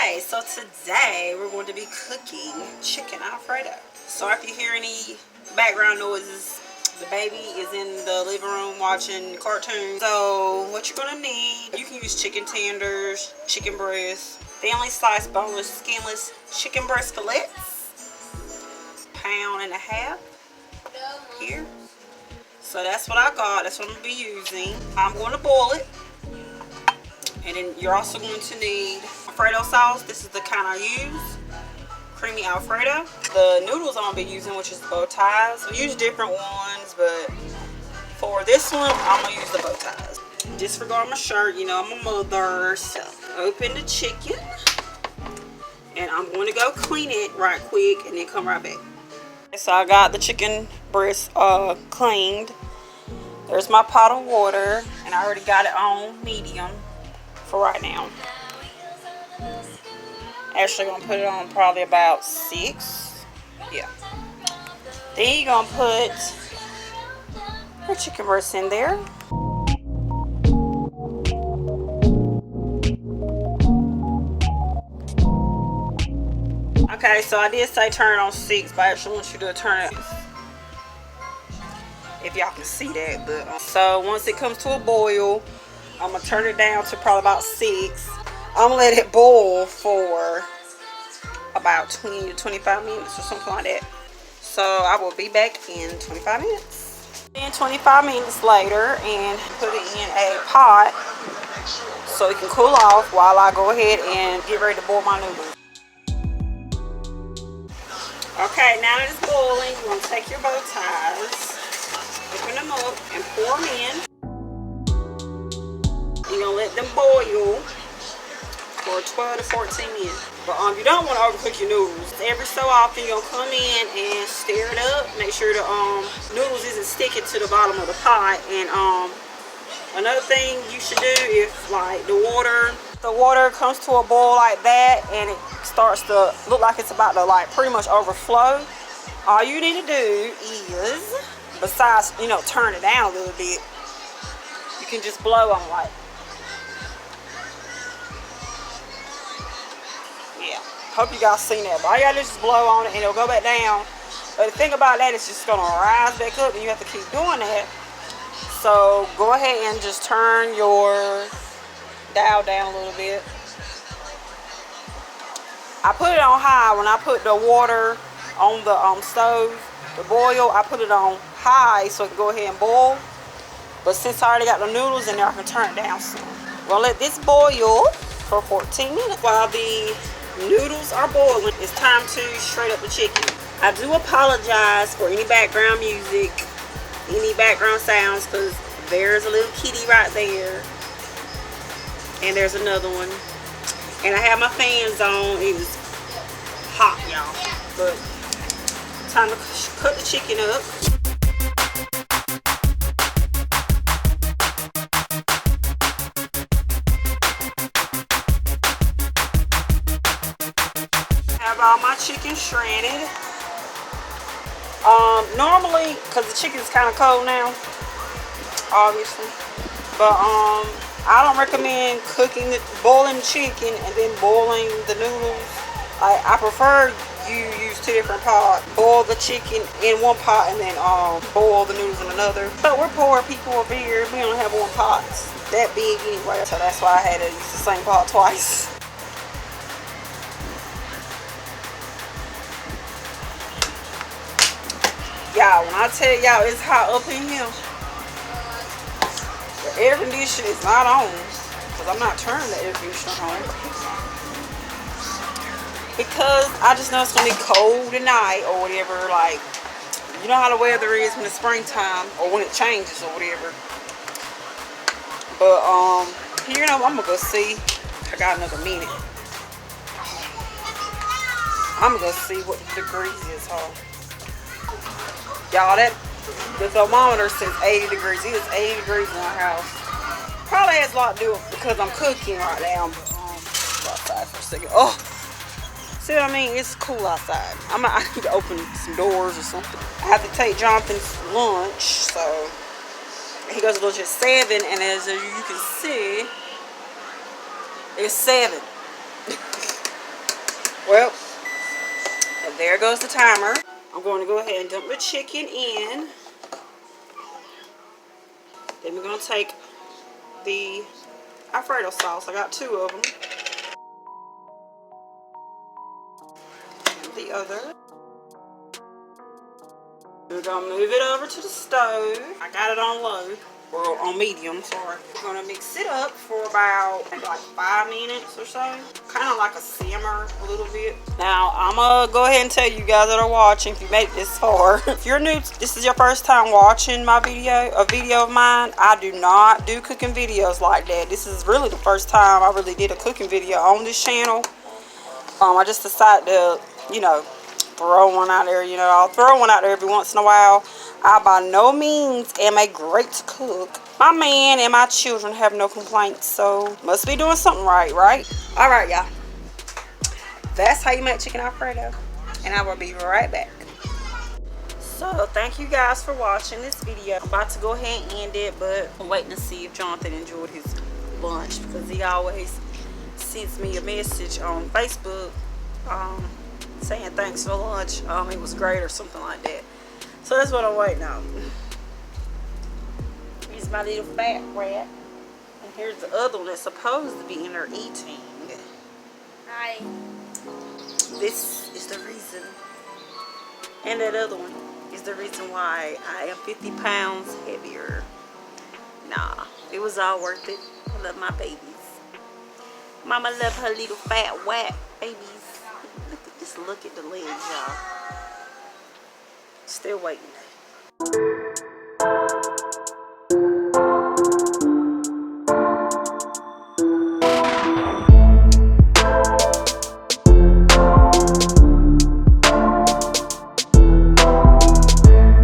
Okay, so today we're going to be cooking chicken Alfredo. Sorry if you hear any background noises. The baby is in the living room watching cartoons. So what you're gonna need, you can use chicken tenders, chicken breasts, family sliced, boneless, skinless chicken breast fillets, pound and a half here. So that's what I got. That's what I'm gonna be using. I'm going to boil it. And then you're also going to need Alfredo sauce. This is the kind I use. Creamy Alfredo. The noodles I'm going to be using, which is bow ties. We use different ones, but for this one, I'm going to use the bow ties. Disregard my shirt. You know, I'm a mother. So open the chicken. And I'm going to go clean it right quick and then come right back. So I got the chicken breast cleaned. There's my pot of water. And I already got it on medium for right now. Actually gonna put it on probably about 6. Yeah. Then you're gonna put your chicken breast in there. Okay, so I did say turn it on 6, but I actually want you to turn it, if y'all can see that. But so once it comes to a boil, I'm going to turn it down to probably about 6. I'm going to let it boil for about 20 to 25 minutes or something like that. So I will be back in 25 minutes. Then 25 minutes later, and put it in a pot so it can cool off while I go ahead and get ready to boil my noodles. Okay, now that it's boiling, you're going to take your bow ties, open them up, and pour them in. You're going to let them boil for 12 to 14 minutes. But you don't want to overcook your noodles. Every so often, you're going to come in and stir it up. Make sure the noodles isn't sticking to the bottom of the pot. And another thing you should do, if like the water comes to a boil like that and it starts to look like it's about to like pretty much overflow, all you need to do is, besides, you know, turn it down a little bit, you can just blow on like, yeah, hope you guys seen that. But all you gotta do is just blow on it and it'll go back down. But the thing about that is just gonna rise back up and you have to keep doing that. So go ahead and just turn your dial down a little bit. I put it on high. When I put the water on the stove to boil, I put it on high so it can go ahead and boil. But since I already got the noodles in there, I can turn it down some. We'll let this boil for 14 minutes. While the noodles are boiling, it's time to shred up the chicken. I do apologize for any background music, any background sounds, because there's a little kitty right there. And there's another one. And I have my fans on. It was hot, y'all. But time to cut the chicken up. Have all my chicken shredded. Normally, because the chicken is kind of cold now, obviously. But I don't recommend boiling chicken and then boiling the noodles. I prefer you use 2 different pots. Boil the chicken in one pot and then boil the noodles in another. But we're poor people over here. We only have one pot. It's that big anyway. So that's why I had to use the same pot twice. Y'all, when I tell y'all it's hot up in here, the air conditioner is not on, because I'm not turning the air conditioner on. Because I just know it's going to be cold tonight or whatever. Like, you know how the weather is when it's springtime or when it changes or whatever. But, here, you know, I'm going to go see. I got another minute. I'm going to go see what the degrees is, huh? Y'all, the thermometer says 80 degrees. It is 80 degrees in our house. Probably has a lot to do with because I'm cooking right now. But, go outside for a second. Oh, see what I mean? It's cool outside. I need to open some doors or something. I have to take Jonathan's lunch, so he goes to lunch at 7, and as you can see, it's 7. Well, and there goes the timer. I'm going to go ahead and dump the chicken in. Then we're going to take the Alfredo sauce. I got 2 of them. And the other. We're going to move it over to the stove. I got it on low. Or on medium, sorry. We're going to mix it up for about maybe like 5 minutes or so. Kind of like a simmer a little bit. Now, I'm going to go ahead and tell you guys that are watching, if you made it this far. If you're new, this is your first time watching my video, a video of mine, I do not do cooking videos like that. This is really the first time I really did a cooking video on this channel. I just decided to, you know, throw one out there. You know, I'll throw one out there every once in a while. I by no means am a great cook. My man and my children have no complaints, so must be doing something right, right? All right, y'all. That's how you make chicken Alfredo, and I will be right back. So thank you guys for watching this video. I'm about to go ahead and end it, but I'm waiting to see if Jonathan enjoyed his lunch, because he always sends me a message on Facebook saying thanks for lunch, it was great or something like that. So that's what I'm waiting on. Here's my little fat rat, and here's the other one that's supposed to be in there eating. Hi. This is the reason, and that other one is the reason why I am 50 pounds heavier. Nah, it was all worth it. I love my babies. Mama love her little fat whack babies. Just look at the legs, y'all. Still waiting.